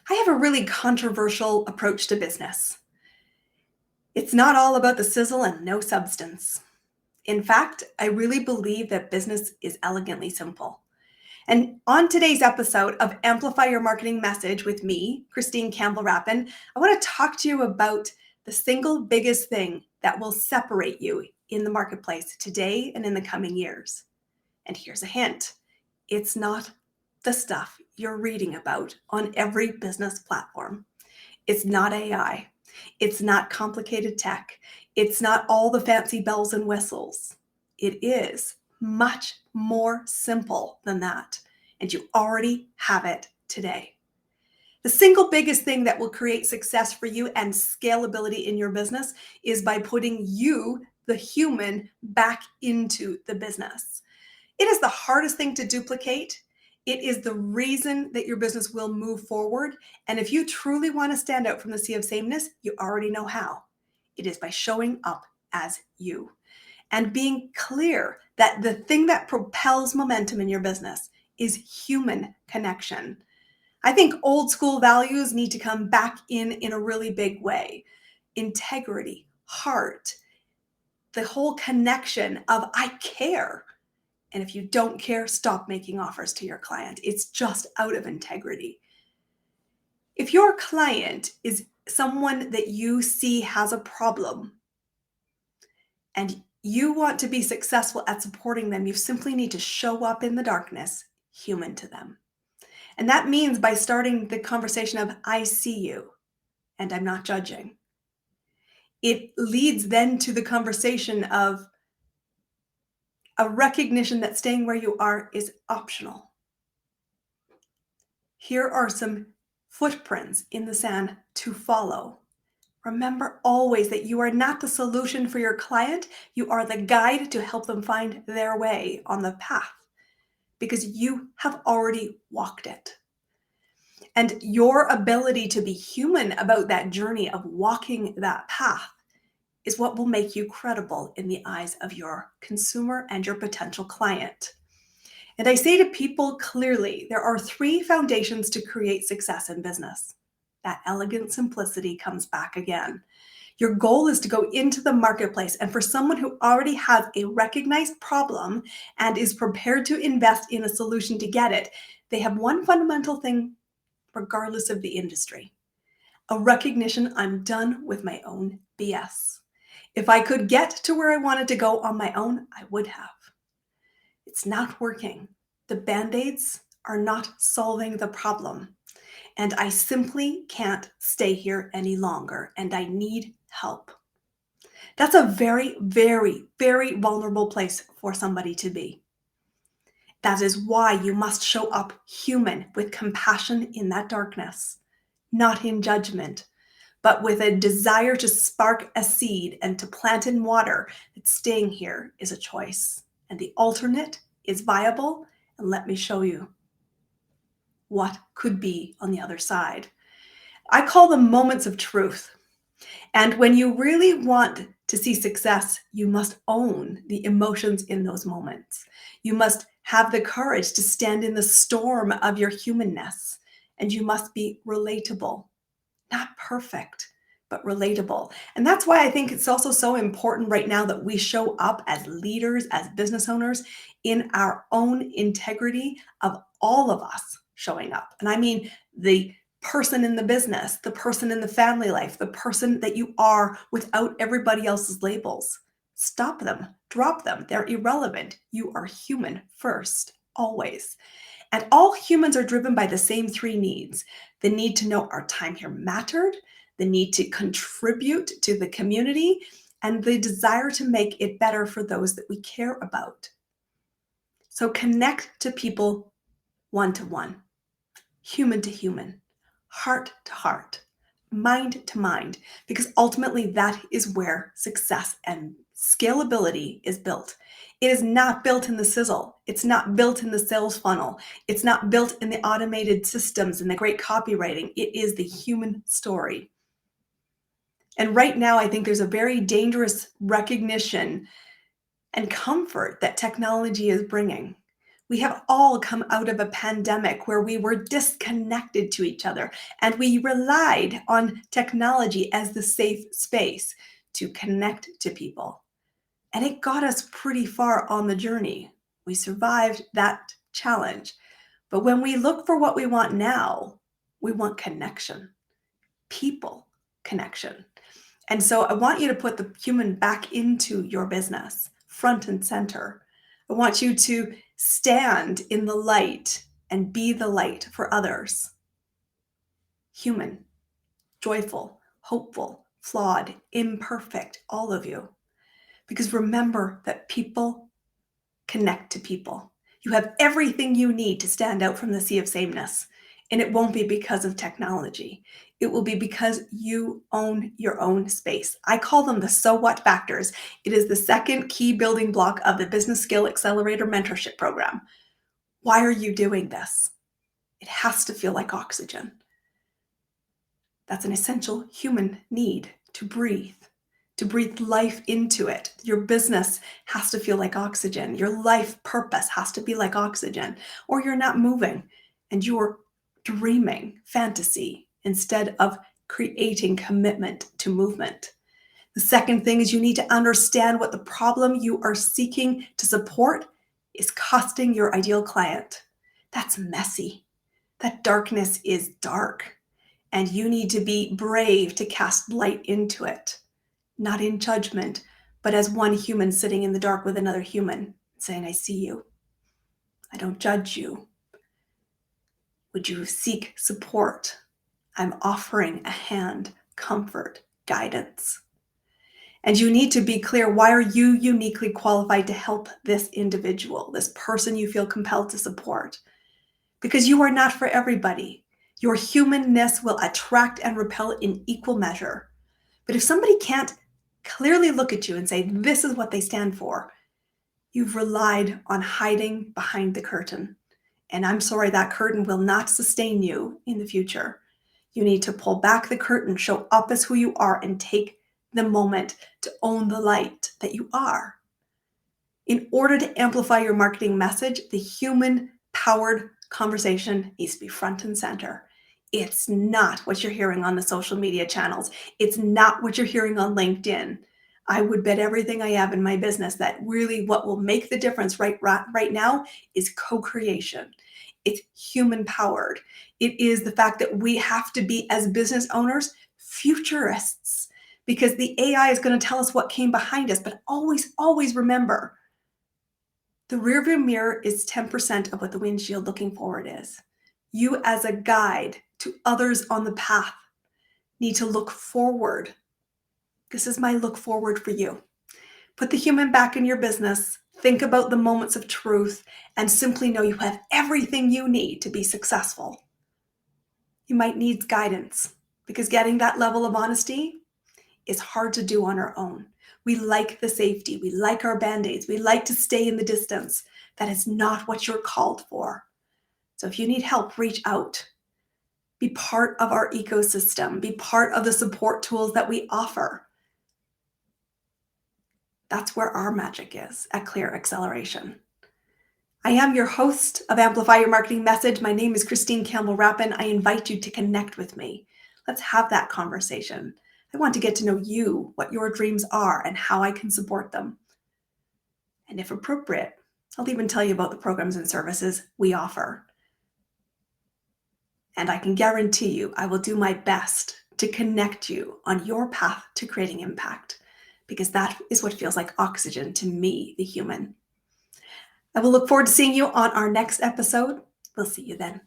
I have a really controversial approach to business. It's not all about the sizzle and no substance. In fact, I really believe that business is elegantly simple. And on today's episode of Amplify Your Marketing Message with me, Christine Campbell-Rappin, I want to talk to you about the single biggest thing that will separate you in the marketplace today and in the coming years. And here's a hint. It's not the stuff you're reading about on every business platform. It's not AI. It's not complicated tech. It's not all the fancy bells and whistles. It is much more simple than that. And you already have it today. The single biggest thing that will create success for you and scalability in your business is by putting you, the human, back into the business. It is the hardest thing to duplicate. It is the reason that your business will move forward. And if you truly want to stand out from the sea of sameness, you already know how. It is by showing up as you and being clear that the thing that propels momentum in your business is human connection. I think old school values need to come back in a really big way. Integrity, heart, the whole connection of I care. And if you don't care, stop making offers to your client. It's just out of integrity. If your client is someone that you see has a problem and you want to be successful at supporting them, you simply need to show up in the darkness, human to them. And that means by starting the conversation of, I see you and I'm not judging. It leads then to the conversation of a recognition that staying where you are is optional. Here are some footprints in the sand to follow. Remember always that you are not the solution for your client. You are the guide to help them find their way on the path because you have already walked it. And your ability to be human about that journey of walking that path is what will make you credible in the eyes of your consumer and your potential client. And I say to people clearly, there are 3 foundations to create success in business. That elegant simplicity comes back again. Your goal is to go into the marketplace, and for someone who already has a recognized problem and is prepared to invest in a solution to get it, they have one fundamental thing, regardless of the industry. A recognition I'm done with my own BS. If I could get to where I wanted to go on my own, I would have. It's not working. The Band-Aids are not solving the problem. And I simply can't stay here any longer, and I need help. That's a very, very, very vulnerable place for somebody to be. That is why you must show up human with compassion in that darkness, not in judgment, but with a desire to spark a seed and to plant in water that staying here is a choice. And the alternate is viable. And let me show you what could be on the other side. I call them moments of truth. And when you really want to see success, you must own the emotions in those moments. You must have the courage to stand in the storm of your humanness. And you must be relatable. Not perfect, but relatable. And that's why I think it's also so important right now that we show up as leaders, as business owners, in our own integrity of all of us showing up. And I mean the person in the business, the person in the family life, the person that you are without everybody else's labels. Stop them, drop them. They're irrelevant. You are human first, always. And all humans are driven by the same 3 needs. The need to know our time here mattered, the need to contribute to the community, and the desire to make it better for those that we care about. So connect to people one-to-one, human to human, heart to heart, mind to mind, because ultimately that is where success and scalability is built. It is not built in the sizzle. It's not built in the sales funnel. It's not built in the automated systems and the great copywriting. It is the human story. And right now, I think there's a very dangerous recognition and comfort that technology is bringing, We have all come out of a pandemic where we were disconnected to each other and we relied on technology as the safe space to connect to people. And it got us pretty far on the journey. We survived that challenge. But when we look for what we want now, we want connection, people connection. And so I want you to put the human back into your business, front and center. I want you to stand in the light and be the light for others. Human, joyful, hopeful, flawed, imperfect, all of you. Because remember that people connect to people. You have everything you need to stand out from the sea of sameness. And it won't be because of technology. It will be because you own your own space. I call them the so what factors. It is the second key building block of the Business Skill Accelerator Mentorship Program. Why are you doing this? It has to feel like oxygen. That's an essential human need to breathe life into it. Your business has to feel like oxygen. Your life purpose has to be like oxygen, or you're not moving and you're dreaming fantasy instead of creating commitment to movement. The second thing is you need to understand what the problem you are seeking to support is costing your ideal client. That's messy. That darkness is dark. And you need to be brave to cast light into it, not in judgment, but as one human sitting in the dark with another human, saying, I see you. I don't judge you. Would you seek support? I'm offering a hand, comfort, guidance. And you need to be clear, why are you uniquely qualified to help this individual, this person you feel compelled to support? Because you are not for everybody. Your humanness will attract and repel in equal measure. But if somebody can't clearly look at you and say, this is what they stand for, you've relied on hiding behind the curtain. And I'm sorry, that curtain will not sustain you in the future. You need to pull back the curtain, show up as who you are, and take the moment to own the light that you are. In order to amplify your marketing message, the human-powered conversation needs to be front and center. It's not what you're hearing on the social media channels. It's not what you're hearing on LinkedIn. I would bet everything I have in my business that really what will make the difference right now is co-creation. It's human-powered. It is the fact that we have to be, as business owners, futurists, because the AI is going to tell us what came behind us. But always, always remember, the rearview mirror is 10% of what the windshield looking forward is. You as a guide to others on the path need to look forward. This is my look forward for you. Put the human back in your business. Think about the moments of truth and simply know you have everything you need to be successful. You might need guidance because getting that level of honesty is hard to do on our own. We like the safety. We like our band-aids. We like to stay in the distance. That is not what you're called for. So if you need help, reach out. Be part of our ecosystem. Be part of the support tools that we offer. That's where our magic is at Clear Acceleration. I am your host of Amplify Your Marketing Message. My name is Christine Campbell-Rappin. I invite you to connect with me. Let's have that conversation. I want to get to know you, what your dreams are, and how I can support them. And if appropriate, I'll even tell you about the programs and services we offer. And I can guarantee you, I will do my best to connect you on your path to creating impact, because that is what feels like oxygen to me, the human. I will look forward to seeing you on our next episode. We'll see you then.